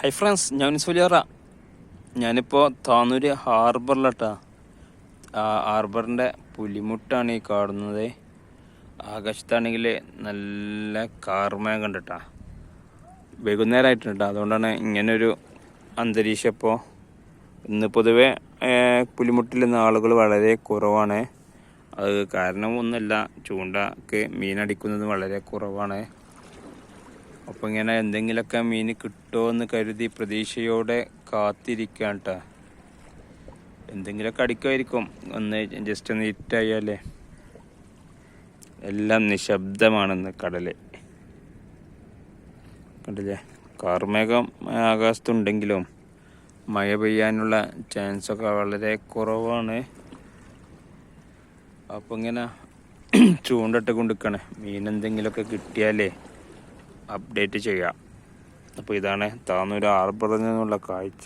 Hi friends, ഞാൻ സുലിയറ. ഞാനിപ്പോൾ താന്നൂർ ഹാർബറിലട്ടാ. ആ ഹാർബറിൻ്റെ പുലിമുട്ടാണ് ഈ കാണുന്നത്. ആകാശത്താണെങ്കിൽ നല്ല കാർമേഘം കണ്ടിട്ടാ. വൈകുന്നേരമായിട്ടുണ്ട്, അതുകൊണ്ടാണ് ഇങ്ങനൊരു അന്തരീക്ഷം. ഇപ്പോൾ ഇന്ന് പൊതുവെ പുലിമുട്ടിൽ ആളുകൾ വളരെ കുറവാണ്. അത് കാരണം ഒന്നുമില്ല, ചൂണ്ടക്ക് മീനടിക്കുന്നത് വളരെ കുറവാണ്. അപ്പോൾ ഇങ്ങനെ എന്തെങ്കിലുമൊക്കെ മീൻ കിട്ടുമോ എന്ന് കരുതി പ്രതീക്ഷയോടെ കാത്തിരിക്കാൻ കേട്ടോ. എന്തെങ്കിലുമൊക്കെ അടിക്കുമായിരിക്കും. ജസ്റ്റ് ഒന്ന് ഹിറ്റായാലേ. എല്ലാം നിശബ്ദമാണെന്ന് കടല് കണ്ടില്ലേ. കാർമേഘം ആകാശത്തുണ്ടെങ്കിലും മഴ പെയ്യാനുള്ള ചാൻസൊക്കെ വളരെ കുറവാണ്. അപ്പോൾ ഇങ്ങനെ ചൂണ്ടിട്ട് കൊണ്ടിരിക്കണേ. മീൻ എന്തെങ്കിലുമൊക്കെ കിട്ടിയാലേ അപ്ഡേറ്റ് ചെയ്യാം. അപ്പോൾ ഇതാണ് താന്നൂർ ഹാർബറിൽ നിന്നുള്ള കാഴ്ച.